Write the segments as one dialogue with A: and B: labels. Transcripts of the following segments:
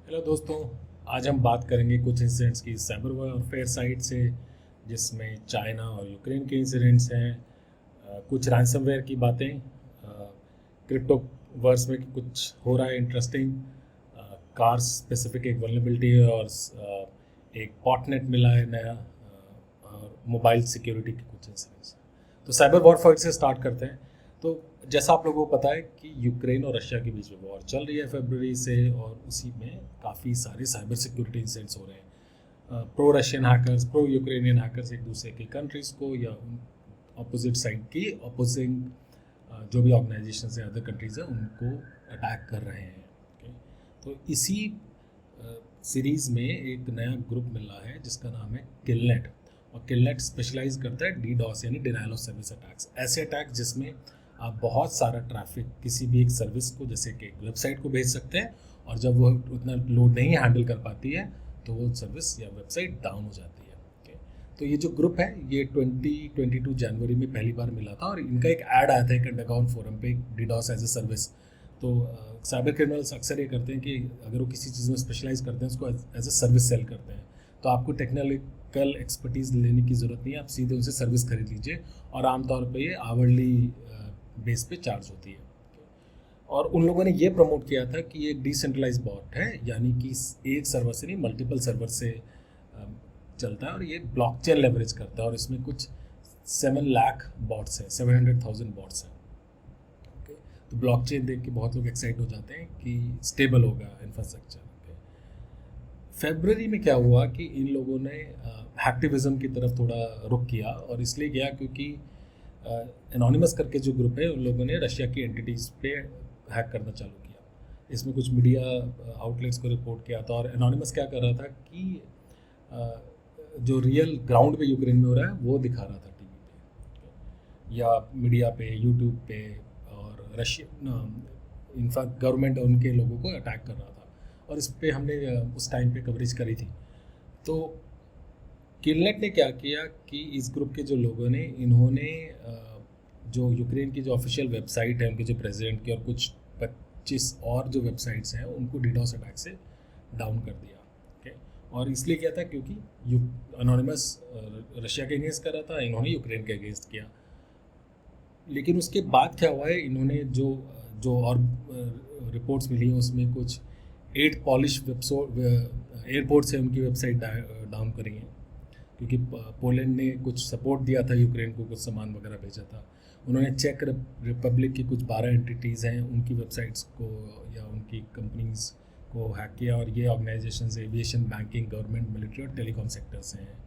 A: Hello दोस्तों। आज हम बात करेंगे कुछ इंसिडेंट्स की साइबर वॉरफेयर साइड से, जिसमें चाइना और यूक्रेन के इंसिडेंट्स हैं। कुछ रैंसमवेयर की बातें, क्रिप्टो वर्स में कुछ हो रहा है इंटरेस्टिंग, कार स्पेसिफिक एक वल्नरेबिलिटी है, और एक बॉटनेट मिला है नया, और मोबाइल सिक्योरिटी के कुछ इंसिडेंट्स। तो साइबर वॉरफेयर से स्टार्ट करते हैं। तो जैसा आप लोगों को पता है कि यूक्रेन और रशिया के बीच में वॉर चल रही है फरवरी से, और उसी में काफ़ी सारे साइबर सिक्योरिटी इंसिडेंट्स हो रहे हैं। Pro Russian hackers, pro Ukrainian hackers एक दूसरे की कंट्रीज़ को या अपोजिट साइड की अपोजिंग जो भी ऑर्गेनाइजेशन है अदर कंट्रीज़ हैं उनको अटैक कर रहे हैं। okay? तो इसी सीरीज़ में एक नया ग्रुप मिला है जिसका नाम है किलनेट। और किलनेट स्पेशलाइज करता है डीडॉस यानी डिनाइल ऑफ सर्विस अटैक्स। ऐसे अटैक जिसमें आप बहुत सारा ट्रैफिक किसी भी एक सर्विस को, जैसे कि एक वेबसाइट को भेज सकते हैं, और जब वो उतना लोड नहीं हैंडल कर पाती है तो वो सर्विस या वेबसाइट डाउन हो जाती है। तो ये जो ग्रुप है ये 2022 जनवरी में पहली बार मिला था, और इनका एक ऐड आया था एक अंडरग्राउंड फोरम पे, डीडॉस एज ए सर्विस। तो साइबर क्रिमिनल्स अक्सर ये करते हैं कि अगर वो किसी चीज़ में स्पेशलाइज करते हैं उसको एज ए सर्विस सेल करते हैं। तो आपको टेक्निकल एक्सपर्टीज़ लेने की ज़रूरत नहीं है, आप सीधे उनसे सर्विस खरीद लीजिए, और आमतौर पर ये आवरली बेस पे चार्ज होती है। और उन लोगों ने ये प्रमोट किया था कि ये एक डिसेंट्रलाइज बॉट है, यानी कि एक सर्वर से नहीं मल्टीपल सर्वर से चलता है, और ये ब्लॉकचेन लेवरेज करता है, और इसमें कुछ 7 लाख बॉट्स हैं, 700,000 बॉट्स हैं। तो ब्लॉकचेन देख के बहुत लोग एक्साइट हो जाते हैं कि स्टेबल होगा इंफ्रास्ट्रक्चर। फरवरी में क्या हुआ कि इन लोगों ने हैक्टिविज्म की तरफ थोड़ा रुख किया, और इसलिए गया क्योंकि एनोनिमस करके जो ग्रुप है उन लोगों ने रशिया की एंटिटीज़ पे हैक करना चालू किया। इसमें कुछ मीडिया आउटलेट्स को रिपोर्ट किया था, और एनोनिमस क्या कर रहा था कि जो रियल ग्राउंड पे यूक्रेन में हो रहा है वो दिखा रहा था टीवी पे या मीडिया पे, यूट्यूब पे, और रशिया इनफैक्ट गवर्नमेंट उनके लोगों को अटैक कर रहा था, और इस पर हमने उस टाइम पे कवरेज करी थी। तो किलनेट ने क्या किया कि इस ग्रुप के जो लोगों ने, इन्होंने जो यूक्रेन की जो ऑफिशियल वेबसाइट है उनके जो प्रेसिडेंट की, और कुछ 25 और जो वेबसाइट्स हैं उनको डीडॉस अटैक से डाउन कर दिया। और इसलिए क्या था क्योंकि एनोनिमस रशिया के अगेंस्ट कर रहा था, इन्होंने यूक्रेन के अगेंस्ट किया। लेकिन उसके बाद क्या हुआ है, इन्होंने जो जो और रिपोर्ट्स मिली हैं उसमें कुछ 8 पॉलिश एयरपोर्ट से उनकी वेबसाइट डाउन करी हैं, क्योंकि पोलैंड ने कुछ सपोर्ट दिया था यूक्रेन को, कुछ सामान वगैरह भेजा था। उन्होंने चेक रिपब्लिक की कुछ 12 एंटिटीज़ हैं उनकी वेबसाइट्स को या उनकी कंपनीज़ को हैक किया, और ये organisation aviation, banking, government, military और टेलीकॉम सेक्टर से हैं।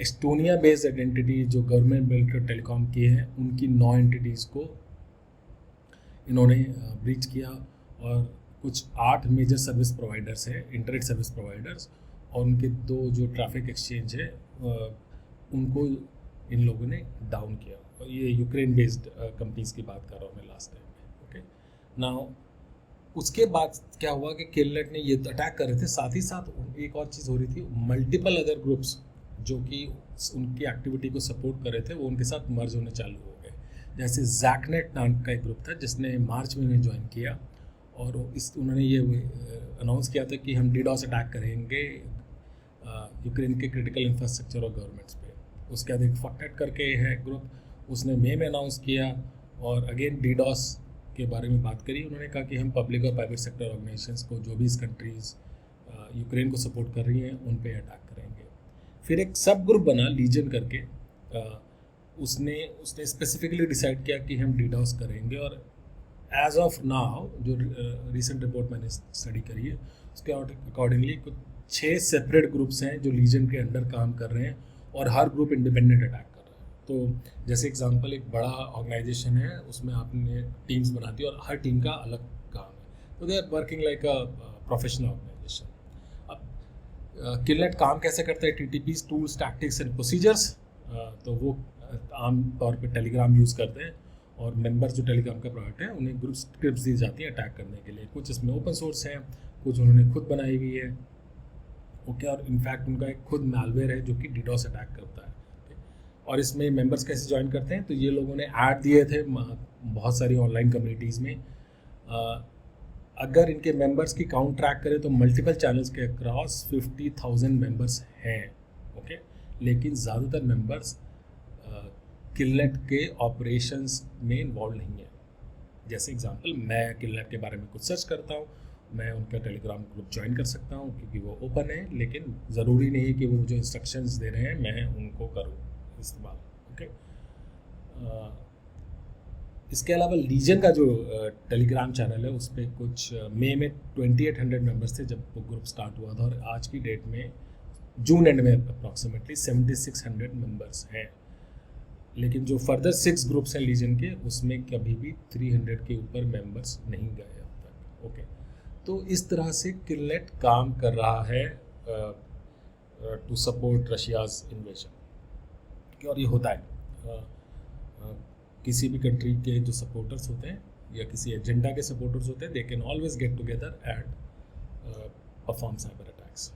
A: एस्टोनिया बेस्ड आइडेंटिटी जो गवर्नमेंट, मिलिट्री और टेलीकॉम की हैं उनकी 9 एंटिटीज़ को इन्होंने ब्रीच किया, और कुछ 8 मेजर सर्विस प्रोवाइडर्स हैं, इंटरनेट सर्विस प्रोवाइडर्स, और उनके 2 जो ट्रैफिक एक्सचेंज है उनको इन लोगों ने डाउन किया। और ये यूक्रेन बेस्ड कंपनीज़ की बात कर रहा हूँ मैं लास्ट टाइम में। ओके, नाउ उसके बाद क्या हुआ कि किलनेट ने ये अटैक कर रहे थे, साथ ही साथ एक और चीज़ हो रही थी, मल्टीपल अदर ग्रुप्स जो कि उनकी एक्टिविटी को सपोर्ट कर रहे थे वो उनके साथ मर्ज होने चालू हो गए। जैसे जैकनेट नाम का एक ग्रुप था जिसने मार्च में उन्हें ज्वाइन किया, और उन्होंने ये अनाउंस किया था कि हम डीडॉस अटैक करेंगे यूक्रेन के क्रिटिकल इंफ्रास्ट्रक्चर और गवर्नमेंट्स पे। उसके बाद एक फॉकनेट करके है ग्रुप, उसने मई में अनाउंस किया, और अगेन डीडॉस के बारे में बात करी। उन्होंने कहा कि हम पब्लिक और प्राइवेट सेक्टर ऑर्गेनाइजेशंस को, जो भी इस कंट्रीज़ यूक्रेन को सपोर्ट कर रही हैं, उन पे अटैक करेंगे। फिर एक सब ग्रुप बना लीजन करके, उसने स्पेसिफिकली डिसाइड किया कि हम डीडॉस करेंगे। और एज ऑफ नाउ जो रिसेंट रिपोर्ट मैंने स्टडी करी है उसके अकॉर्डिंगली कुछ 6 सेपरेट ग्रुप्स हैं जो लीजन के अंडर काम कर रहे हैं, और हर ग्रुप इंडिपेंडेंट अटैक कर रहा है। तो जैसे एग्जांपल, एक बड़ा ऑर्गेनाइजेशन है, उसमें आपने टीम्स बना दी और हर टीम का अलग काम है, तो they are working like a professional organisation. अब किलनेट काम कैसे करता है, TTPs, tools, tactics and procedures. तो वो आम तौर पे टेलीग्राम यूज़ करते हैं, और मेंबर्स जो टेलीग्राम का प्रोडक्ट है उन्हें ग्रुप स्क्रिप्ट्स दी जाती है अटैक करने के लिए। कुछ इसमें ओपन सोर्स है, कुछ उन्होंने खुद बनाई हुई है। ओके, और इनफैक्ट उनका एक खुद मैलवेयर है जो कि डीडॉस अटैक करता है। और इसमें मेंबर्स कैसे ज्वाइन करते हैं, तो ये लोगों ने ऐड दिए थे बहुत सारी ऑनलाइन कम्युनिटीज़ में। अगर इनके मेंबर्स की काउंट ट्रैक करें तो मल्टीपल चैनल्स के अक्रॉस 50,000 मेंबर्स हैं, ओके। लेकिन ज़्यादातर मेंबर्स किलनेट के ऑपरेशंस में इन्वॉल्व नहीं है। जैसे एग्जांपल, मैं किलनेट के बारे में कुछ सर्च करता हूँ, मैं उनका टेलीग्राम ग्रुप ज्वाइन कर सकता हूँ क्योंकि वो ओपन है, लेकिन ज़रूरी नहीं है कि वो जो इंस्ट्रक्शंस दे रहे हैं मैं उनको करूँ इस्तेमाल, ओके। इसके अलावा लीजन का जो टेलीग्राम चैनल है उस पर कुछ मई में 2800 मेंबर्स थे जब वो ग्रुप स्टार्ट हुआ था, और आज की डेट में जून एंड में अप्रॉक्सीमेटली 7600 मेंबर्स हैं। लेकिन जो फर्दर 6 ग्रुप्स हैं लीजन के, उसमें कभी भी 300 के ऊपर मेंबर्स नहीं गए अब तक, ओके। तो इस तरह से किलनेट काम कर रहा है टू सपोर्ट रशियाज इन्वेजन। और ये होता है किसी भी कंट्री के जो सपोर्टर्स होते हैं या किसी एजेंडा के सपोर्टर्स होते हैं, they can always get together and perform cyber attacks.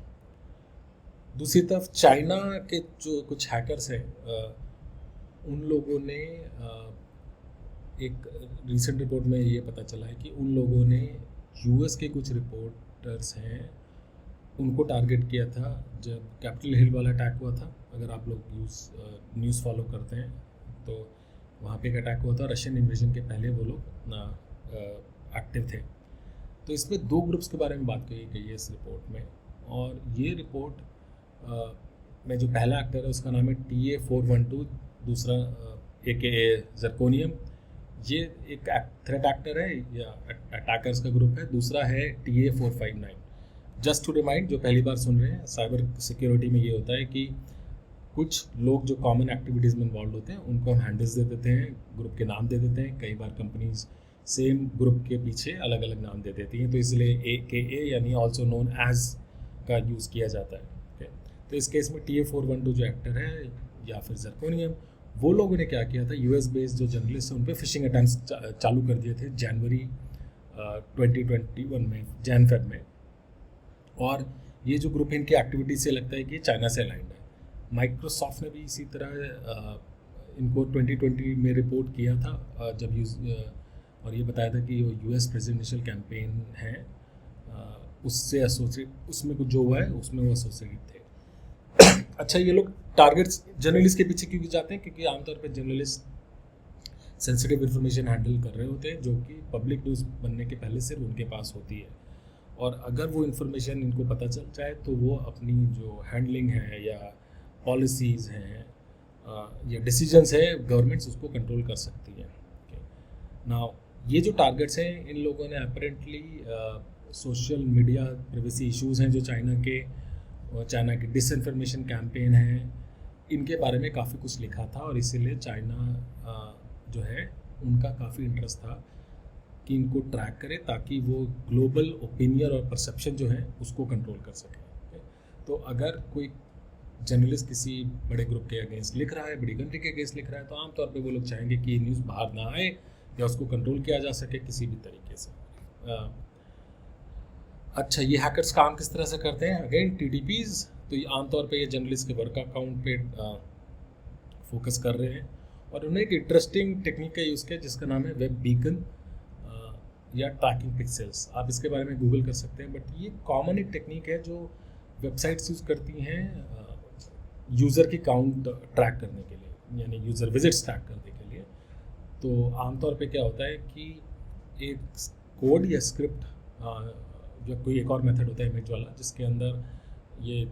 A: दूसरी तरफ चाइना के जो कुछ हैकर्स हैं, उन लोगों ने एक रिसेंट रिपोर्ट में ये पता चला है कि उन लोगों ने यूएस के कुछ रिपोर्टर्स हैं उनको टारगेट किया था जब कैपिटल हिल वाला अटैक हुआ था। अगर आप लोग न्यूज़ फॉलो करते हैं तो वहाँ पे एक अटैक हुआ था, रशियन इन्वेजन के पहले वो लोग एक्टिव थे। तो इसमें 2 ग्रुप्स के बारे में बात की गई है इस रिपोर्ट में, और ये रिपोर्ट में जो पहला एक्टर है उसका नाम है TA412, दूसरा AKA जर्कोनियम। ये एक थ्रेट एक्टर है या अटैकर्स का ग्रुप है। दूसरा है TA459। जस्ट टू रिमाइंड, जो पहली बार सुन रहे हैं, साइबर सिक्योरिटी में ये होता है कि कुछ लोग जो कॉमन एक्टिविटीज़ में इन्वॉल्व होते हैं उनको हम हैंडल्स दे देते हैं, ग्रुप के नाम दे देते हैं। कई बार कंपनीज सेम ग्रुप के पीछे अलग अलग नाम दे देती हैं, तो इसलिए AKA यानी ऑल्सो नोन एज का यूज़ किया जाता है, ओके। तो इस केस में TA412 जो एक्टर है या फिर जर्कोनियम, वो लोगों ने क्या किया था, US बेस्ड जो जर्नलिस्ट हैं उन पर फिशिंग अटैम्प्ट्स चालू कर दिए थे जनवरी 2021 में, Jan-Feb में। और ये जो ग्रुप है इनकी एक्टिविटी से लगता है कि चाइना से अलाइंड है। माइक्रोसॉफ्ट ने भी इसी तरह इनको 2020 में रिपोर्ट किया था जब और ये बताया था कि वो US प्रेसिडेंशियल कैंपेन है, उससे एसोसिएट, उसमें कुछ जो हुआ है उसमें वो एसोसिएटेड थे। अच्छा, ये लोग टारगेट्स जर्नलिस्ट के पीछे क्यों जाते हैं? क्योंकि आमतौर पे जर्नलिस्ट सेंसिटिव इन्फॉर्मेशन हैंडल कर रहे होते हैं जो कि पब्लिक न्यूज़ बनने के पहले सिर्फ उनके पास होती है, और अगर वो इन्फॉर्मेशन इनको पता चल जाए तो वो अपनी जो हैंडलिंग है या पॉलिसीज़ हैं या डिसीजंस है गवर्नमेंट्स उसको कंट्रोल कर सकती है। नाउ ये जो टारगेट्स हैं, इन लोगों ने apparently social media privacy issues हैं जो चाइना की डिसइंफॉर्मेशन कैंपेन है, इनके बारे में काफ़ी कुछ लिखा था, और इसीलिए चाइना जो है उनका काफ़ी इंटरेस्ट था कि इनको ट्रैक करे ताकि वो ग्लोबल ओपिनियन और परसेप्शन जो है उसको कंट्रोल कर सके। तो अगर कोई जर्नलिस्ट किसी बड़े ग्रुप के अगेंस्ट लिख रहा है, बड़ी कंट्री के अगेंस्ट लिख रहा है, तो आमतौर पे वो लोग चाहेंगे कि न्यूज़ बाहर ना आए या उसको कंट्रोल किया जा सके किसी भी तरीके से। अच्छा, ये हैकर्स काम किस तरह से करते हैं? अगेन TTPs, तो ये आमतौर पे ये जर्नलिस्ट के वर्क अकाउंट पे फोकस कर रहे हैं, और उन्हें एक इंटरेस्टिंग टेक्निक का यूज़ किया जिसका नाम है वेब बीकन या ट्रैकिंग पिक्सेल्स। आप इसके बारे में गूगल कर सकते हैं, बट ये कॉमन एक टेक्निक है जो वेबसाइट्स यूज़ करती हैं यूज़र की काउंट ट्रैक करने के लिए, यानी यूज़र विजिट्स ट्रैक करने के लिए। तो आमतौर पे क्या होता है कि एक कोड या स्क्रिप्ट या कोई एक और मेथड होता है इमेज वाला, जिसके अंदर ये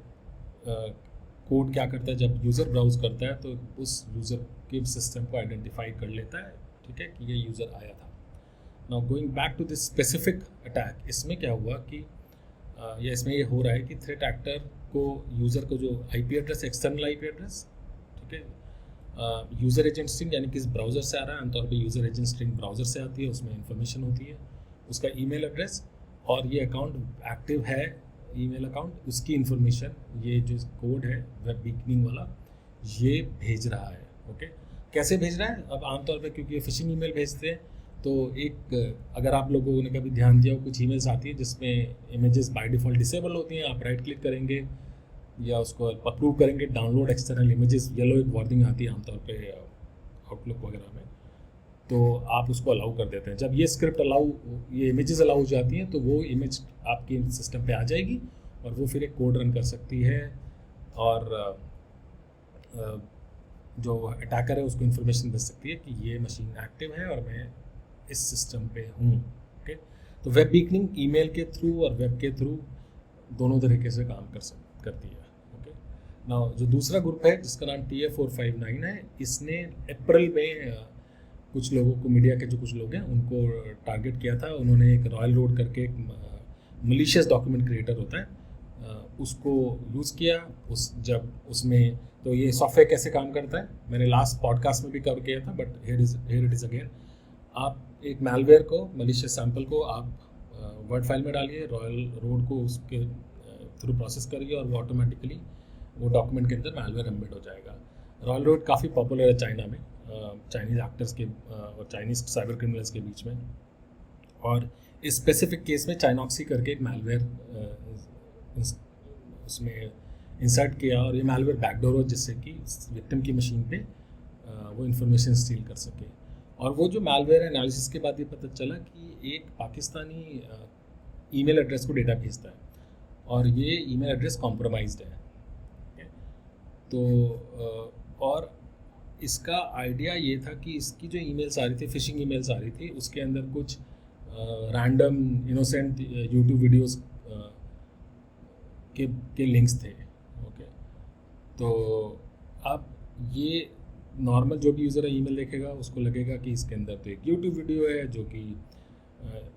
A: कोड क्या करता है, जब यूज़र ब्राउज करता है तो उस यूज़र के सिस्टम को आइडेंटिफाई कर लेता है, ठीक है, कि ये यूज़र आया था। Now going back to this specific attack, इसमें क्या हुआ कि या इसमें ये हो रहा है कि थ्रेट एक्टर को यूज़र को जो IP address, external IP address, ठीक है, यूज़र एजेंट स्ट्रिंग यानी किस ब्राउज़र से आ रहा है, आमतौर पे यूज़र एजेंट स्ट्रिंग ब्राउज़र से आती है, उसमें इन्फॉर्मेशन होती है, उसका ईमेल एड्रेस और ये अकाउंट एक्टिव है, ईमेल अकाउंट, उसकी इन्फॉर्मेशन ये जो कोड है वेब बीकनिंग वाला ये भेज रहा है, ओके। कैसे भेज रहा है? अब आमतौर पे क्योंकि ये फिशिंग ईमेल भेजते हैं, तो एक अगर आप लोगों ने कभी ध्यान दिया हो, कुछ ईमेल्स आती है जिसमें इमेजेस बाय डिफ़ॉल्ट डिसेबल होती हैं, आप राइट क्लिक करेंगे या उसको अप्रूव करेंगे, डाउनलोड एक्सटर्नल इमेजेस, येलो एक वार्निंग आती है आमतौर पे आउटलुक वगैरह में, तो आप उसको अलाउ कर देते हैं। जब ये स्क्रिप्ट अलाउ, ये इमेजेस अलाउ हो जाती हैं तो वो इमेज आपके सिस्टम पे आ जाएगी और वो फिर एक कोड रन कर सकती है और जो अटैकर है उसको इन्फॉर्मेशन दे सकती है कि ये मशीन एक्टिव है और मैं इस सिस्टम पे हूँ। ओके, तो वेब बीकनिंग ईमेल के थ्रू और वेब के थ्रू दोनों तरीके से काम करती है। ओके, नाउ जो दूसरा ग्रुप है जिसका नाम TF459 है, इसने अप्रैल में कुछ लोगों को, मीडिया के जो कुछ लोग हैं उनको टारगेट किया था। उन्होंने एक रॉयल रोड करके एक मलिशियस डॉक्यूमेंट क्रिएटर होता है, उसको यूज़ किया। जब उसमें तो ये सॉफ्टवेयर कैसे काम करता है मैंने लास्ट पॉडकास्ट में भी कवर किया था, but here it is again. आप एक मैलवेयर को, मलिशियस सैंपल को आप वर्ड फाइल में डालिए, रॉयल रोड को उसके थ्रू प्रोसेस करिए और वो ऑटोमेटिकली वो डॉक्यूमेंट के अंदर मैलवेयर एम्बेड हो जाएगा। रॉयल रोड काफ़ी पॉपुलर है चाइना में, चाइनीज़ एक्टर्स के और चाइनीज़ साइबर क्रिमिनल्स के बीच में। और इस स्पेसिफिक केस में चाइनॉक्सी करके एक मैलवेयर उसमें इंसर्ट किया और ये मैलवेयर बैकडोर हो जिससे कि विक्टिम की मशीन पे वो इन्फॉर्मेशन स्टील कर सके। और वो जो मैलवेयर एनालिसिस के बाद ये पता चला कि एक पाकिस्तानी ईमेल एड्रेस को डेटा भेजता है और ये ईमेल एड्रेस कॉम्प्रोमाइज्ड है। तो और इसका आइडिया ये था कि इसकी जो ईमेल्स आ रही थी, फिशिंग ईमेल्स आ रही थी, उसके अंदर कुछ रैंडम इनोसेंट यूट्यूब वीडियोस के लिंक्स थे। ओके, तो अब ये नॉर्मल जो भी यूज़र है ईमेल देखेगा उसको लगेगा कि इसके अंदर तो एक यूट्यूब वीडियो है जो कि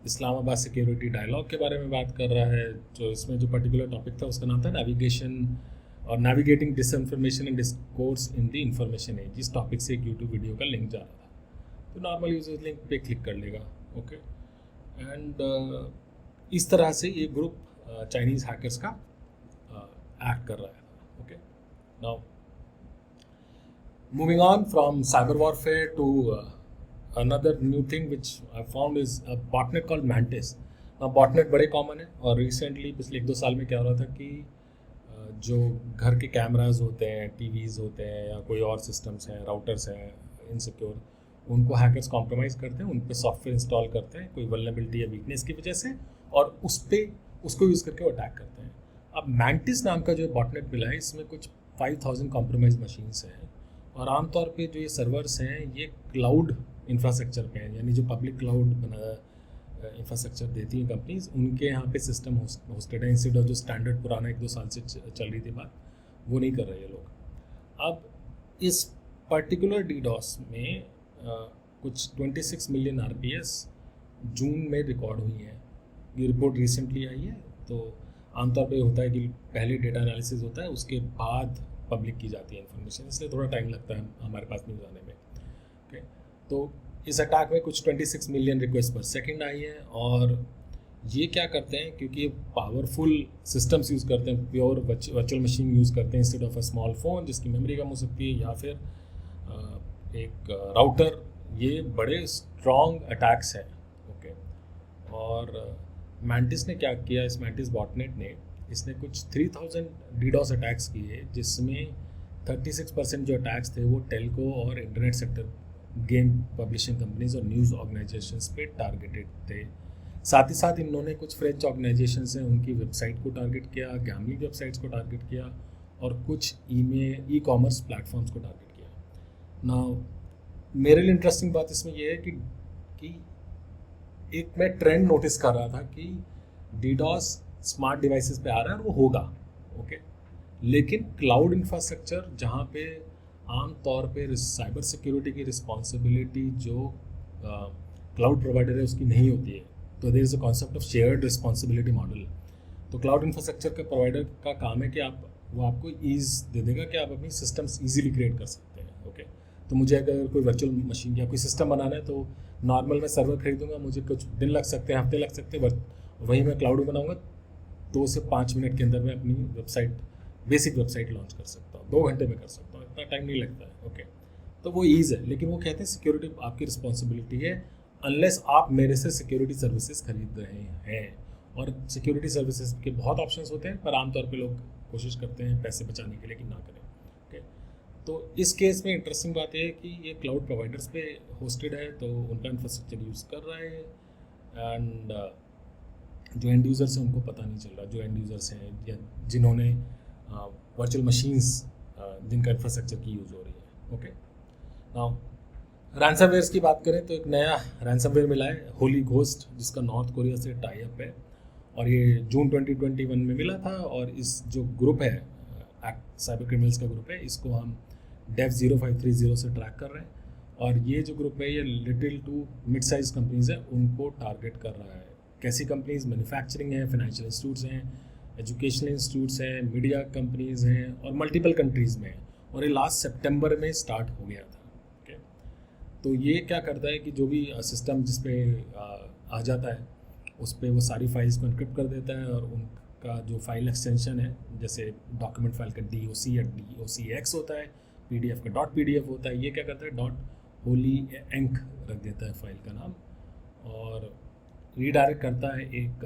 A: इस्लामाबाद सिक्योरिटी डायलॉग के बारे में बात कर रहा है। जो इसमें जो पर्टिकुलर टॉपिक था उसका नाम था नेविगेशन और navigating disinformation and discourse in the information age. इस टॉपिक से एक यूट्यूब वीडियो का लिंक जा रहा था, तो नॉर्मल यूजर लिंक पे क्लिक कर लेगा। ओके, एंड इस तरह से ये ग्रुप चाइनीज़ हैकर्स का एक्ट कर रहा है। Okay, now moving on from cyber warfare to another new thing which I found is a botnet called Mantis. Now botnet बड़े कॉमन है और रिसेंटली पिछले 1-2 साल में क्या हो रहा था कि जो घर के कैमराज होते हैं, टीवीज़ होते हैं या कोई और सिस्टम्स हैं, राउटर्स हैं इनसिक्योर, उनको हैकर्स कॉम्प्रोमाइज़ करते हैं, उन पर सॉफ्टवेयर इंस्टॉल करते हैं कोई वल्नरेबिलिटी या वीकनेस की वजह से और उसको यूज़ करके वो अटैक करते हैं। अब मैंटिस नाम का जो बॉटनेट मिला है इसमें कुछ 5000 कॉम्प्रोमाइज मशीन्स हैं और आमतौर पे जो ये सर्वर्स हैं ये क्लाउड इंफ्रास्ट्रक्चर पे हैं, यानी जो पब्लिक क्लाउड इंफ्रास्ट्रक्चर देती हैं कंपनीज, उनके यहाँ पे सिस्टम होस्टेड है इंस्टेड ऑफ जो स्टैंडर्ड पुराना 1-2 साल से चल रही थी बात, वो नहीं कर रहे ये लोग। अब इस पर्टिकुलर डीडॉस में कुछ 26 मिलियन RPS जून में रिकॉर्ड हुई हैं। ये रिपोर्ट रिसेंटली आई है। तो आमतौर पे होता है कि पहले डेटा एनालिसिस होता है, उसके बाद पब्लिक की जाती है इन्फॉर्मेशन, इसलिए थोड़ा टाइम लगता है हमारे पास न्यूज़ आने में। ओके, तो इस अटैक में कुछ 26 मिलियन रिक्वेस्ट पर सेकंड आई है और ये क्या करते हैं, क्योंकि ये पावरफुल सिस्टम्स यूज़ करते हैं, प्योर वर्चुअल मशीन यूज़ करते हैं instead of a small phone जिसकी मेमोरी कम हो सकती है या फिर एक राउटर, ये बड़े स्ट्रॉन्ग अटैक्स हैं। ओके, और मैंटिस ने क्या किया, इस मैंटिस बॉटनेट ने इसने कुछ 3000 डीडॉस अटैक्स किए जिसमें 36% जो अटैक्स थे वो टेलको और internet sector, game publishing companies और न्यूज़ ऑर्गेनाइजेशंस पे टारगेटेड थे। साथ ही साथ इन्होंने कुछ फ्रेंच ऑर्गेनाइजेशंस हैं उनकी वेबसाइट को टारगेट किया, गैमलिंग वेबसाइट्स को टारगेट किया और कुछ ई कॉमर्स प्लेटफॉर्म्स को टारगेट किया। नाउ मेरे लिए इंटरेस्टिंग बात इसमें यह है कि एक मैं ट्रेंड नोटिस कर रहा था कि डीडॉस स्मार्ट डिवाइसेस पे आ रहा है और वो होगा। ओके, लेकिन क्लाउड इंफ्रास्ट्रक्चर जहाँ पे आम तौर पे साइबर सिक्योरिटी की रिस्पॉन्सिबिलिटी जो क्लाउड प्रोवाइडर है उसकी नहीं होती है, तो there is a concept of shared responsibility model. तो क्लाउड इंफ्रास्ट्रक्चर के प्रोवाइडर का काम है कि वो आपको ईज़ दे देगा कि आप अपनी सिस्टम्स ईजिली क्रिएट कर सकते हैं। ओके, तो मुझे अगर कोई वर्चुअल मशीन या कोई सिस्टम बनाना है तो नॉर्मल मैं सर्वर खरीदूंगा, मुझे कुछ दिन लग सकते हैं, हफ्ते लग सकते हैं, वहीं मैं क्लाउड में बनाऊँगा 2 से 5 मिनट के अंदर मैं अपनी वेबसाइट, बेसिक वेबसाइट लॉन्च कर सकता हूँ, 2 घंटे में कर सकता हूँ, इतना टाइम नहीं लगता है। ओके, तो वो ईज़ है, लेकिन वो कहते हैं सिक्योरिटी आपकी रिस्पॉन्सिबिलिटी है अनलेस आप मेरे से सिक्योरिटी सर्विसेज खरीद रहे हैं। और सिक्योरिटी सर्विसेज के बहुत ऑप्शंस होते हैं पर आमतौर पे लोग कोशिश करते हैं पैसे बचाने के लिए कि ना करें। ओके, तो इस केस में इंटरेस्टिंग बात यह है कि ये क्लाउड प्रोवाइडर्स पे होस्टेड है, तो उनका इंफ्रास्ट्रक्चर यूज़ कर रहा है, एंड जो एंड यूज़र्स हैं उनको पता नहीं चल रहा, जो एंड यूज़र्स हैं या जिन्होंने वर्चुअल मशीन्स जिनका इंफ्रास्ट्रक्चर की यूज़ हो रही है। ओके, नाउ रैंसमवेयर्स की बात करें तो एक नया रैंसमवेयर मिला है, होली घोस्ट, जिसका नॉर्थ कोरिया से टाई अप है, और ये जून 2021 में मिला था। और इस जो ग्रुप है, साइबर क्रिमिनल्स का ग्रुप है, इसको हम डेव 0530 से ट्रैक कर रहे हैं, और ये जो ग्रुप है ये little to mid size companies है उनको टारगेट कर रहा है। कैसी कंपनीज? मैन्युफैक्चरिंग है, फाइनेंशियल इंस्टीट्यूट्स हैं, एजुकेशनल इंस्टीट्यूट्स हैं, मीडिया कंपनीज हैं, और मल्टीपल कंट्रीज़ में हैं, और ये लास्ट सितंबर में स्टार्ट हो गया था। ओके, तो ये क्या करता है कि जो भी सिस्टम जिस पे आ जाता है उस पर वो सारी फाइल्स को एनक्रिप्ट कर देता है, और उनका जो फाइल एक्सटेंशन है, जैसे डॉक्यूमेंट फाइल का DOC या DOCX होता है, PDF का .pdf होता है, ये क्या करता है .holy_enc रख देता है फाइल का नाम, और रीडायरेक्ट करता है एक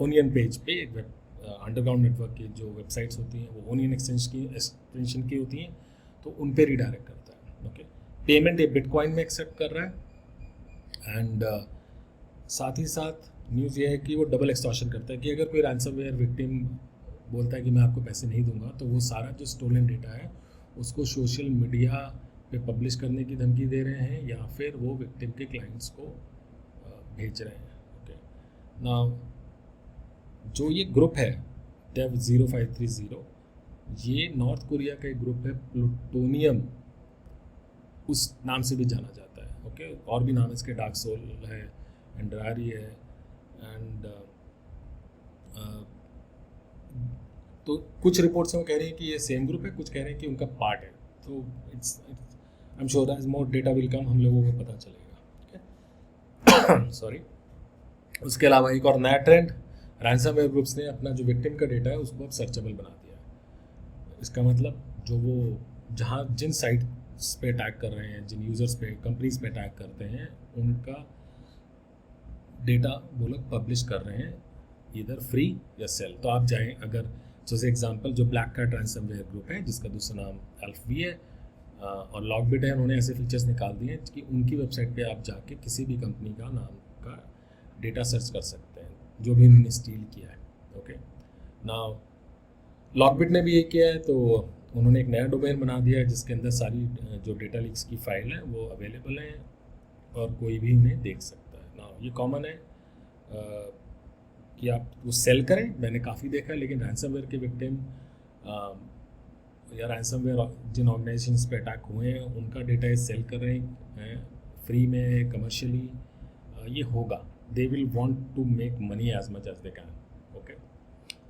A: ओनियन पेज पे, एक अंडरग्राउंड नेटवर्क की जो वेबसाइट्स होती हैं वो ओनियन एक्सटेंशन की होती हैं, तो उन पे रीडायरेक्ट करता है। ओके, पेमेंट ये बिटकॉइन में एक्सेप्ट कर रहा है, एंड साथ ही साथ न्यूज़ ये है कि वो डबल एक्सटॉर्शन करता है कि अगर कोई रैंसमवेयर विक्टिम बोलता है कि मैं आपको पैसे नहीं दूंगा, तो वो सारा जो स्टोलन डेटा है उसको सोशल मीडिया पे पब्लिश करने की धमकी दे रहे हैं, या फिर वो विक्टिम के क्लाइंट्स को भेज रहे हैं। ओके, नाउ जो ये ग्रुप है डेव 0530, ये नॉर्थ कोरिया का एक ग्रुप है, प्लूटोनियम उस नाम से भी जाना जाता है। ओके, और भी नाम इसके डार्क सोल है, एंड्रारी है, एंड तो कुछ रिपोर्ट्स में वो कह रहे हैं कि ये सेम ग्रुप है, कुछ कह रहे हैं कि उनका पार्ट है, तो it's I am sure as more data will come, हम लोगों को पता चलेगा। सॉरी। उसके अलावा एक और नया ट्रेंड, रैंसमवेयर ग्रुप्स ने अपना जो विक्टिम का डेटा है उसको अब सर्चेबल बना दिया है। इसका मतलब जो वो जहाँ जिन साइट्स पे अटैक कर रहे हैं, जिन यूज़र्स पे, कंपनीज पे अटैक करते हैं, उनका डेटा वो लोग पब्लिश कर रहे हैं, इधर फ्री या सेल। तो आप जाएं, अगर जैसे एग्जांपल जो ब्लैक कैट रैंसमवेयर ग्रुप है जिसका दूसरा नाम एल्फवी है और लॉकबिट है, उन्होंने ऐसे फीचर्स निकाल दिए हैं कि उनकी वेबसाइट पे आप जाके किसी भी कंपनी का नाम का डेटा सर्च कर सकते हैं जो भी उन्होंने स्टील किया है। ओके, नाउ लॉकबिट ने भी ये किया है, तो उन्होंने एक नया डोमेन बना दिया है जिसके अंदर सारी जो डेटा लीक्स की फाइल है वो अवेलेबल हैं और कोई भी उन्हें देख सकता है। नाउ ये कॉमन है कि आप वो सेल करें, मैंने काफ़ी देखा है, लेकिन रैंसमवेयर के विक्टिम या रैंसमवेयर जिन ऑर्गेनाइजेशंस पे अटैक हुए हैं उनका डेटा ये सेल कर रहे हैं फ्री में, कमर्शियली। ये होगा, they will want to make money as much as they can. Okay,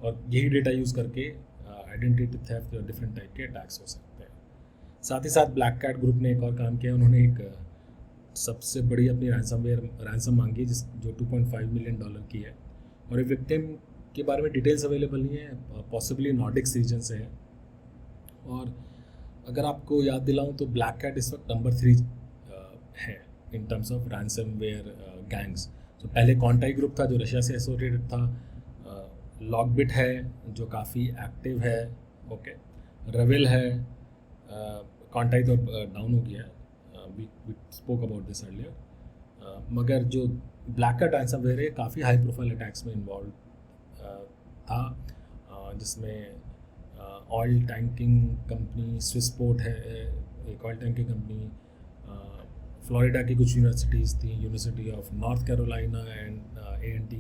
A: और यही डेटा यूज़ करके आइडेंटिटी थेफ्ट या डिफरेंट टाइप के अटैक्स हो सकते हैं। साथ ही साथ ब्लैक कैट ग्रुप ने एक और काम किया, उन्होंने एक सबसे बड़ी अपनी रैंसम मांगी जो $2.5 मिलियन की है, और ये विक्टिम के बारे में डिटेल्स अवेलेबल नहीं है, पॉसिबली नॉर्डिक्स रीजन से है। और अगर आपको याद दिलाऊं तो ब्लैक कैट इस वक्त नंबर 3 है in terms of ransomware gangs. तो पहले कॉन्टाई ग्रुप था जो रशिया से एसोसिएटेड था, लॉकबिट है जो काफ़ी एक्टिव है, ओके, रेविल है, कॉन्टाई तो डाउन हो गया है, we spoke about this earlier, मगर जो ब्लैक कैट रैंसमवेयर है काफ़ी हाई प्रोफाइल अटैक्स में इन्वॉल्व था, जिसमें ऑयल टैंकिंग कंपनी स्विसपोर्ट है, एक ऑयल टैंकिंग कंपनी, फ्लोरिडा की कुछ यूनिवर्सिटीज़ थी, university of North Carolina and A&T,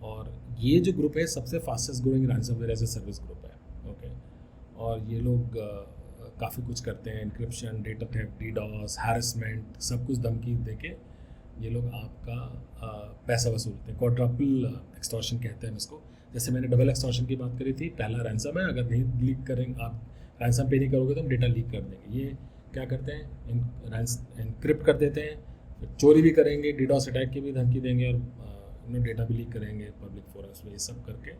A: और ये जो ग्रुप है सबसे fastest growing ransomware as a service group है। ओके, और ये लोग काफ़ी कुछ करते हैं, encryption, data theft, DDoS, harassment, सब कुछ धमकी देके ये लोग आपका पैसा वसूलते हैं। क्वाड्रपल एक्सटॉर्शन कहते हैं इसको। जैसे मैंने डबल एक्सटॉर्शन की बात करी थी, पहला रैंसम है, अगर नहीं लीक करेंगे, आप रैंसम पे नहीं करोगे तो हम डेटा लीक कर देंगे। ये क्या करते हैं, इनक्रिप्ट कर देते हैं, चोरी भी करेंगे, DDoS अटैक की भी धमकी देंगे, और डेटा भी लीक करेंगे पब्लिक फोरम्स में। ये सब करके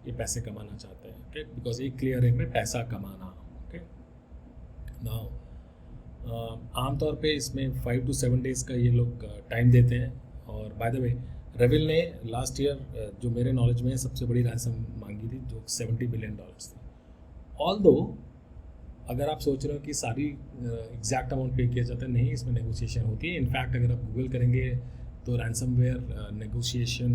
A: ये पैसे कमाना चाहते हैं। ओके, बिकॉज एक क्लियर एम में पैसा कमाना। ओके, नाउ आमतौर पे इसमें 5 to 7 डेज़ का ये लोग टाइम देते हैं। और बाय द वे रेविल ने लास्ट ईयर जो मेरे नॉलेज में सबसे बड़ी रैंसम मांगी थी जो $70 बिलियन थी। ऑल्दो अगर आप सोच रहे हो कि सारी एग्जैक्ट अमाउंट पे किया जाता है, नहीं, इसमें नेगोशिएशन होती है। इनफैक्ट अगर आप गूगल करेंगे तो रैंसमवेयर नेगोशिएशन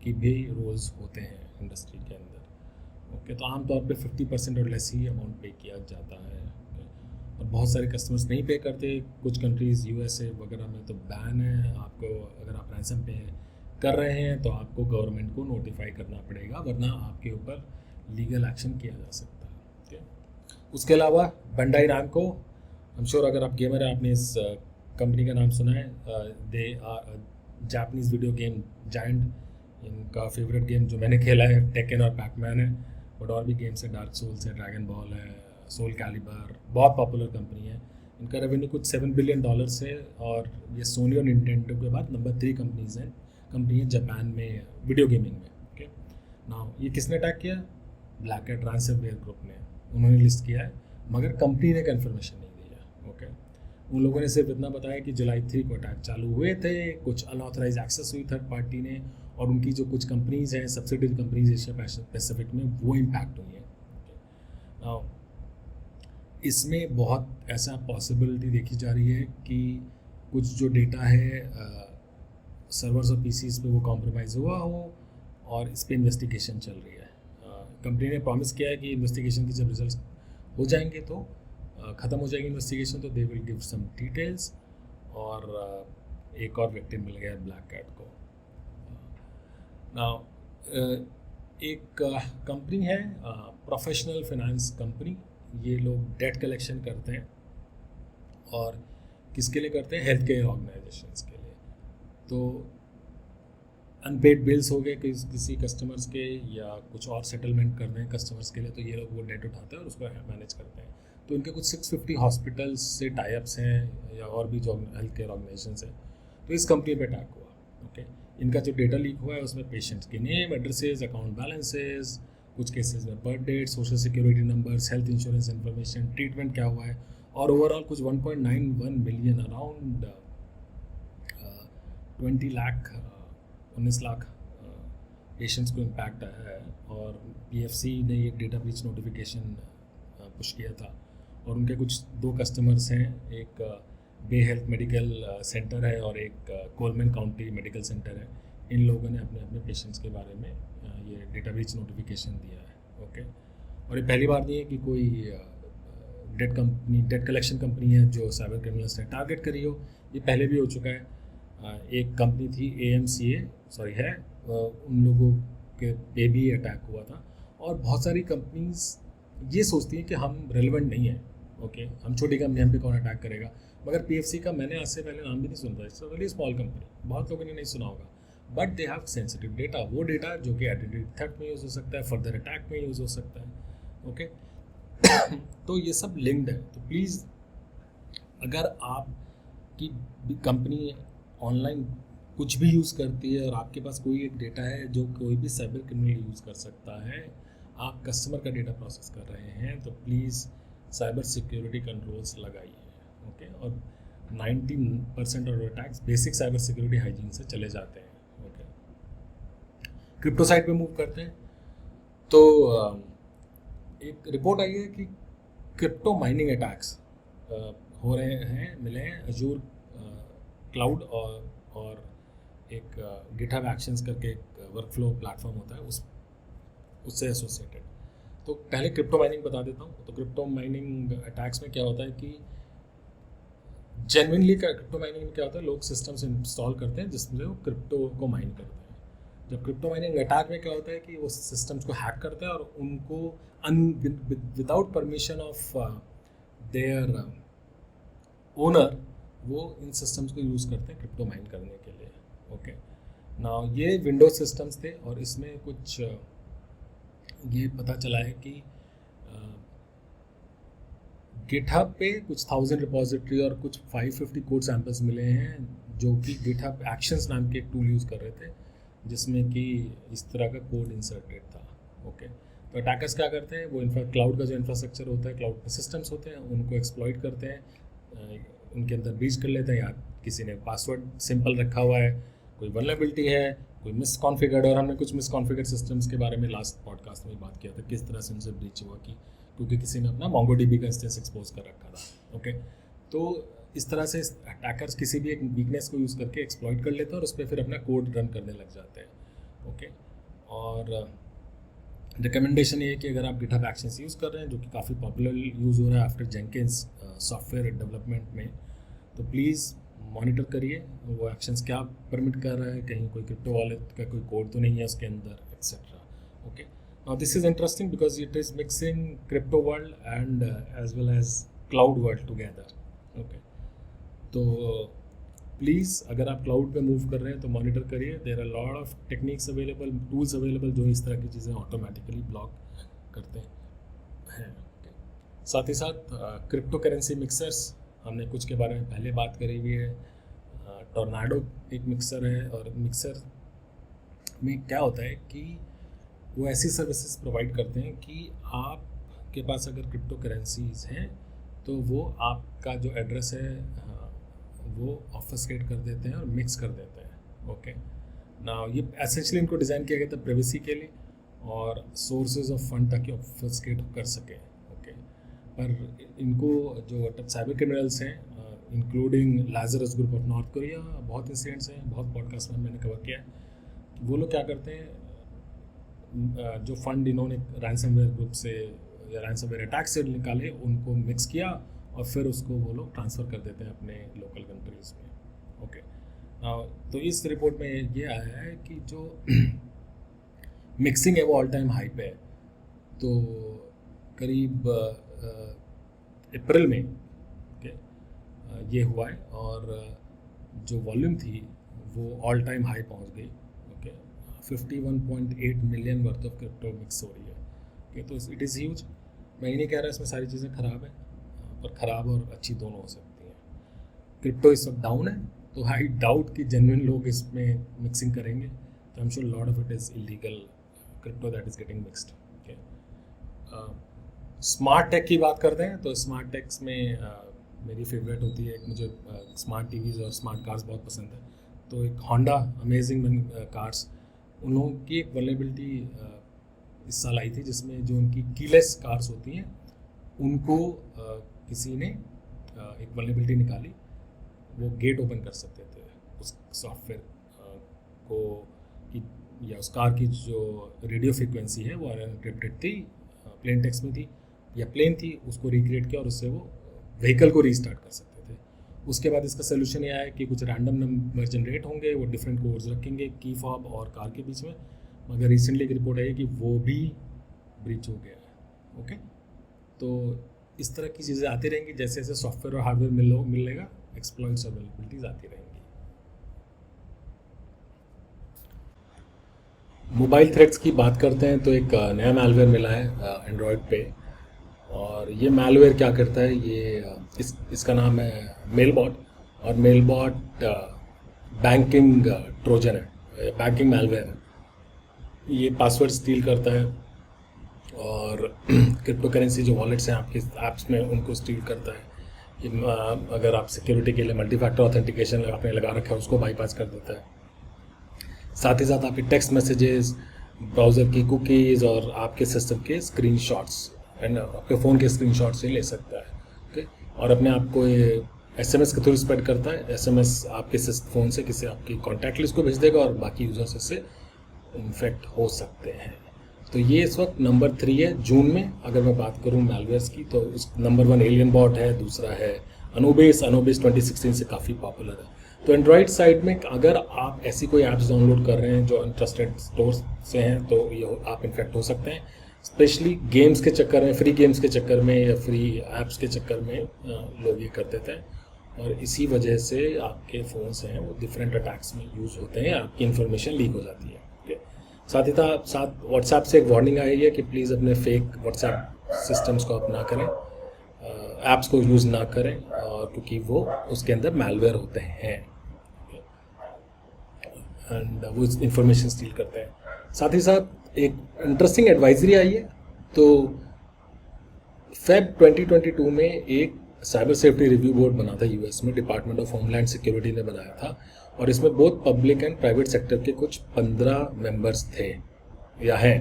A: की भी रोल्स होते हैं इंडस्ट्री के अंदर। ओके, तो आमतौर पे 50% और लेस ही अमाउंट पे किया जाता है। और बहुत सारे कस्टमर्स नहीं पे करते। कुछ कंट्रीज़ यूएसए वगैरह में तो बैन है आपको, अगर आप रैंसम पे कर रहे हैं तो आपको गवर्नमेंट को नोटिफाई करना पड़ेगा, वरना आपके ऊपर लीगल एक्शन किया जा सकता है। ओके, उसके अलावा बंडाई नामको, आई एम श्योर अगर आप गेमर हैं आपने इस कंपनी का नाम सुना है। दे आर जापानीज़ वीडियो गेम जायंट। इनका फेवरेट गेम जो मैंने खेला है टेकन और पैकमैन है, बट और भी गेम्स है, डार्क सोल्स है, ड्रैगन बॉल है, सोल कैलिबर, बहुत पॉपुलर कंपनी है। इनका रेवेन्यू कुछ $7 बिलियन है और ये सोनी और निंटेंडो के बाद नंबर 3 कंपनी है जापान में वीडियो गेमिंग में। ओके, नाउ ये किसने अटैक किया? ब्लैक कैट रैंसमवेयर ग्रुप ने, उन्होंने लिस्ट किया है, मगर कंपनी ने कन्फर्मेशन नहीं दी है। ओके, उन लोगों ने सिर्फ इतना बताया कि जुलाई 3 को अटैक चालू हुए थे, कुछ अनऑथराइज एक्सेस हुई थर्ड पार्टी ने, और उनकी जो कुछ कंपनीज हैं सब्सिडरी कंपनीज एशिया पैसिफिक में, वो इम्पैक्ट हुई हैं। नाउ इसमें बहुत ऐसा पॉसिबिलिटी देखी जा रही है कि कुछ जो डेटा है सर्वर्स और पीसीज पे वो कॉम्प्रोमाइज़ हुआ हो, और इस पर इन्वेस्टिगेशन चल रही है। कंपनी ने प्रॉमिस किया है कि इन्वेस्टिगेशन के जब रिजल्ट्स हो जाएंगे तो ख़त्म हो जाएगी इन्वेस्टिगेशन, तो they will give some details. और एक और विक्टिम मिल गया ब्लैक कैट को। नाउ एक कंपनी है प्रोफेशनल फाइनेंस कंपनी, ये लोग डेट कलेक्शन करते हैं, और किसके लिए करते हैं? हेल्थ केयर ऑर्गेनाइजेशंस के लिए। तो अनपेड बिल्स हो गए किसी कस्टमर्स के, या कुछ और सेटलमेंट कर रहे हैं कस्टमर्स के लिए, तो ये लोग वो डेट उठाते हैं और उसको मैनेज करते हैं। तो इनके कुछ 650 हॉस्पिटल्स से टाइप्स हैं, या और भी जो हेल्थ केयर ऑर्गेनाइजेशंस हैं। तो इस कंपनी पे अटैक हुआ। ओके, इनका जो डेटा लीक हुआ है उसमें पेशेंट्स के नेम, एड्रेसेस, अकाउंट बैलेंसेस, कुछ केसेस में birth date, social security numbers, health insurance information, treatment क्या हुआ है, और ओवरऑल कुछ 1.91 मिलियन, अराउंड 19 लाख पेशेंट्स को इम्पैक्ट आया है। और पीएफसी ने ये डेटा ब्रीच नोटिफिकेशन पुश किया था, और उनके कुछ 2 कस्टमर्स हैं, एक बे हेल्थ मेडिकल सेंटर है और एक कोलमैन काउंटी मेडिकल सेंटर है। इन लोगों ने अपने अपने पेशेंट्स के बारे में ये डेटा ब्रीच नोटिफिकेशन दिया है। ओके, और ये पहली बार नहीं है कि कोई डेट कलेक्शन कंपनी है जो साइबर क्रिमिनल्स ने टारगेट करी हो। ये पहले भी हो चुका है। एक कंपनी थी है, उन लोगों के पे भी अटैक हुआ था। और बहुत सारी कंपनीज ये सोचती हैं कि हम रेलेवेंट नहीं हैं। ओके, हम छोटी कंपनी, हम पे कौन अटैक करेगा। मगर पीएफसी का मैंने आज से पहले नाम भी नहीं सुनता, it's a very small company, बहुत लोगों ने नहीं सुना होगा, but they have sensitive data. वो डेटा जो कि आइडेंटिटी थेफ्ट में यूज़ हो सकता है, फर्दर अटैक में यूज़ हो सकता है। ओके, तो ये सब लिंक्ड है। तो प्लीज़, अगर आपकी कंपनी ऑनलाइन कुछ भी यूज़ करती है और आपके पास कोई एक डेटा है जो कोई भी साइबर क्रिमिनल यूज़ कर सकता है, आप कस्टमर का डेटा प्रोसेस कर रहे हैं, तो प्लीज़ साइबर सिक्योरिटी कंट्रोल्स लगाइए। ओके, और 90% of attacks basic cyber security hygiene से चले जाते हैं। ओके, क्रिप्टो साइड पे मूव करते हैं। तो एक रिपोर्ट आई है कि क्रिप्टो माइनिंग अटैक्स हो रहे हैं, मिले हैं अजूर क्लाउड और एक गिटहब एक्शंस करके एक वर्कफ्लो प्लेटफॉर्म होता है, उससे एसोसिएटेड। तो पहले क्रिप्टो माइनिंग बता देता हूँ। तो क्रिप्टो माइनिंग अटैक्स में क्या होता है कि जेन्युइनली क्रिप्टो माइनिंग में क्या होता है, लोग सिस्टम्स इंस्टॉल करते हैं जिसमें वो क्रिप्टो को माइन करते हैं। जब क्रिप्टो माइनिंग अटैक में क्या होता है कि वो सिस्टम्स को हैक करते हैं और उनको without permission of their owner वो इन सिस्टम्स को यूज़ करते हैं क्रिप्टो माइन करने के लिए। ओके, नाउ ये विंडोज सिस्टम्स थे और इसमें कुछ ये पता चला है कि गिटहब पे कुछ 1000 रिपोजिटरी और कुछ 550 कोड सैंपल्स मिले हैं जो कि गिटहब एक्शंस नाम के एक टूल यूज़ कर रहे थे, जिसमें कि इस तरह का कोड इंसर्टेड था। ओके, तो अटैकर्स क्या करते हैं, वो क्लाउड का जो इंफ्रास्ट्रक्चर होता है, क्लाउड सिस्टम्स होते हैं, उनको एक्सप्लॉइट करते हैं, उनके अंदर ब्रीच कर लेते हैं, या किसी ने पासवर्ड सिंपल रखा हुआ है, कोई वल्नरेबिलिटी है, कोई मिसकॉन्फिगर्ड। और हमने कुछ मिसकॉन्फिगर्ड सिस्टम्स के बारे में लास्ट पॉडकास्ट में बात किया था, किस तरह से उनसे ब्रीच हुआ कि क्योंकि किसी ने अपना MongoDB का इंस्टेंस एक्सपोज कर रखा था। ओके, तो इस तरह से अटैकर्स किसी भी एक वीकनेस को यूज़ करके एक्सप्लॉइट कर लेते हैं और उस पर फिर अपना कोड रन करने लग जाते हैं। ओके, और रिकमेंडेशन ये है कि अगर आप गिटहब एक्शंस यूज़ कर रहे हैं, जो कि काफ़ी पॉपुलर यूज़ हो रहा है आफ्टर जेंकिंस सॉफ्टवेयर डेवलपमेंट में, तो प्लीज़ मॉनिटर करिए वो एक्शंस क्या परमिट कर रहा है, कहीं कोई क्रिप्टो वॉलेट का कोई कोड तो नहीं है उसके अंदर, etcetera. Okay, now this is interesting because it is mixing crypto world and as well as cloud world together. Okay, तो प्लीज़ अगर आप क्लाउड पे मूव कर रहे हैं तो मॉनिटर करिए, there are lot of techniques available, tools available जो इस तरह की चीज़ें ऑटोमेटिकली ब्लॉक करते हैं। साथ ही साथ क्रिप्टो करेंसी मिक्सर्स, हमने कुछ के बारे में पहले बात करी हुई है। टोर्नाडो एक मिक्सर है, और मिक्सर में क्या होता है कि वो ऐसी सर्विसेज प्रोवाइड करते हैं कि आपके पास अगर क्रिप्टो करेंसीज हैं तो वो आपका जो एड्रेस है वो ऑब्फस्केट कर देते हैं और मिक्स कर देते हैं। ओके, ना ये एसेंशियली इनको डिज़ाइन किया गया था प्राइवेसी के लिए और सोर्सेज ऑफ फंड ताकि ऑब्फस्केट कर सकें। ओके, पर इनको जो साइबर क्रिमिनल्स हैं, including Lazarus group of north Korea, बहुत इंसिडेंट्स हैं, बहुत पॉडकास्ट में मैंने कवर किया है। वो लोग क्या करते हैं, जो फंड इन्होंने रैंसमवेयर ग्रुप से या रैंसमवेयर अटैक से निकाले, उनको मिक्स किया और फिर उसको वो लोग ट्रांसफ़र कर देते हैं अपने लोकल कंट्रीज़ में। ओके, तो इस रिपोर्ट में ये आया है कि जो मिक्सिंग है वो ऑल टाइम हाई पे है। तो करीब अप्रैल में ये हुआ है और जो वॉल्यूम थी वो ऑल टाइम हाई पहुंच गई। Okay, 51.8 million worth of crypto mix हो रही है। ओके, तो इट इज़ ह्यूज। मैं ये नहीं कह रहा इसमें सारी चीज़ें ख़राब हैं, पर ख़राब और अच्छी दोनों हो सकती हैं। क्रिप्टो इस वक्त डाउन है, तो आई डाउट कि जेन्युइन लोग इसमें मिक्सिंग करेंगे, तो I am sure lot of it is illegal crypto that is getting mixed. Okay, smart tech की बात करते हैं तो स्मार्ट टेक्स में मेरी फेवरेट होती है, मुझे स्मार्ट टीवीज़ और स्मार्ट कार्स बहुत पसंद है। तो एक होंडा अमेजिंग कार्स, उन लोगों की एक वल्नरेबिलिटी इस साल आई थी जिसमें जो उनकी कीलेस कार्स होती हैं उनको किसी ने एक वल्नरेबिलिटी निकाली, वो गेट ओपन कर सकते थे उस सॉफ्टवेयर को कि या उस कार की जो रेडियो फ्रीक्वेंसी है वो अनक्रिप्टेड थी, प्लेन टेक्स्ट में थी या प्लेन थी, उसको रिक्रिएट किया और उससे वो व्हीकल को रीस्टार्ट कर सकते थे। उसके बाद इसका सोल्यूशन ये आया कि कुछ रैंडम नंबर जनरेट होंगे, वो डिफरेंट कोड्स रखेंगे की फॉब और कार के बीच में, मगर रिसेंटली एक रिपोर्ट आई कि वो भी ब्रीच हो गया है। ओके, तो इस तरह की चीज़ें आती रहेंगी, जैसे जैसे सॉफ्टवेयर और हार्डवेयर मिलेगा, एक्सप्लॉइट्स और वल्नरेबिलिटीज आती रहेंगी। मोबाइल थ्रेट्स की बात करते हैं तो एक नया मैलवेयर मिला है एंड्रॉयड पे, और ये मैलवेयर क्या करता है, ये इसका नाम है मेलबॉट, और मेलबॉट बैंकिंग ट्रोजन है, बैंकिंग मैलवेयर है। ये पासवर्ड स्टील करता है और क्रिप्टो करेंसी जो वॉलेट्स हैं आपके ऐप्स में उनको स्टील करता है। कि अगर आप सिक्योरिटी के लिए मल्टी फैक्टर ऑथेंटिकेशन आपने लगा रखा है उसको बाईपास कर देता है। साथ ही साथ आपके टेक्स्ट मैसेजेस, ब्राउज़र की कुकीज़ और आपके सिस्टम के स्क्रीनशॉट्स एंड आपके फ़ोन के स्क्रीनशॉट से ले सकता है। ओके, और अपने आप को ये SMS के थ्रू स्प्रेड करता है। SMS आपके फ़ोन से किसी आपकी कॉन्टैक्ट लिस्ट को भेज देगा और बाकी यूज़र्स इससे इन्फेक्ट हो सकते हैं। तो ये इस वक्त नंबर 3 है जून में। अगर मैं बात करूँ मैलवेयर्स की तो उस नंबर 1 एलियन बॉट है, दूसरा है अनोबिस 2016 से काफ़ी पॉपुलर है। तो एंड्रॉइड साइड में अगर आप ऐसी कोई ऐप्स डाउनलोड कर रहे हैं जो इंटरेस्टेड स्टोर से हैं तो ये आप इन्फेक्ट हो सकते हैं, स्पेशली गेम्स के चक्कर में, फ्री गेम्स के चक्कर में या फ्री ऐप्स के चक्कर में लोग ये कर देते हैं, और इसी वजह से आपके फ़ोन्स हैं वो डिफरेंट अटैक्स में यूज़ होते हैं, आपकी इन्फॉर्मेशन लीक हो जाती है। ओके, साथ ही साथ व्हाट्सएप से एक वार्निंग आई है कि प्लीज़ अपने फेक व्हाट्सएप सिस्टम्स को आप ना करें, ऐप्स को यूज़ ना करें, क्योंकि वो उसके अंदर मैलवेयर होते हैं एंड वो इंफॉर्मेशन स्टील करते हैं। साथ ही साथ एक इंटरेस्टिंग एडवाइजरी आई है। तो फेब 2022 में एक साइबर सेफ्टी रिव्यू बोर्ड बना था यूएस में, डिपार्टमेंट ऑफ होमलैंड सिक्योरिटी ने बनाया था, और इसमें both public and private sector के कुछ 15 मेंबर्स थे या हैं।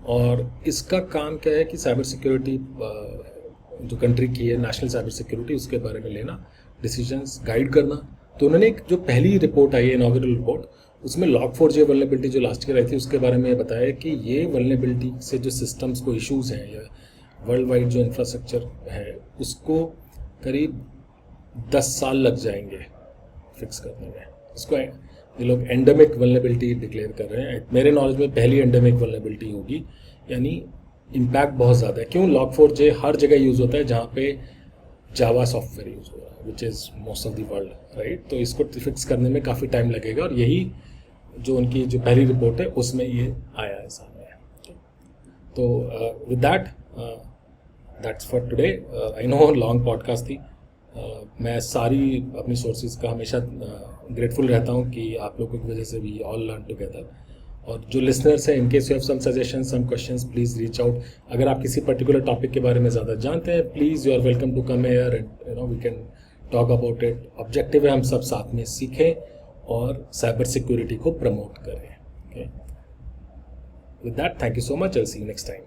A: और इसका काम क्या है कि साइबर सिक्योरिटी जो कंट्री की है, नेशनल साइबर सिक्योरिटी, उसके बारे में लेना डिसीजंस, गाइड करना। तो उन्होंने एक जो पहली रिपोर्ट आई है, इनॉग्रेटल रिपोर्ट, उसमें Log4j वल्नरेबिलिटी जो लास्ट ईयर आई थी उसके बारे में बताया कि ये वल्नरेबिलिटी से जो सिस्टम्स को इश्यूज हैं या वर्ल्ड वाइड जो इंफ्रास्ट्रक्चर है उसको करीब 10 साल लग जाएंगे फिक्स करने में। इसको ये लोग एंडेमिक वल्नरेबिलिटी डिक्लेयर कर रहे हैं। मेरे नॉलेज में पहली एंडेमिक वल्नरेबिलिटी होगी, यानी इम्पैक्ट बहुत ज़्यादा है। क्यों? Log4j हर जगह यूज़ होता है जहाँ पे जावा सॉफ्टवेयर यूज़ हो रहा है, which is most of the world, right. तो इसको फिक्स करने में काफ़ी टाइम लगेगा और यही जो उनकी जो पहली रिपोर्ट है उसमें ये आया है सामने। तो with that that's for today. I know long podcast थी। मैं सारी अपनी सोर्सेज का हमेशा ग्रेटफुल रहता हूँ कि आप लोगों की वजह से वी ऑल लर्न टुगेदर। और जो लिसनर्स हैं, in case you have some suggestion, some questions, please reach out. अगर आप किसी पर्टिकुलर टॉपिक के बारे में ज़्यादा जानते हैं, please you are welcome to come here and we can talk about it. Objective है हम सब साथ में सीखें और साइबर सिक्योरिटी को प्रमोट करें। Okay, with that, thank you so much. I will see you next time.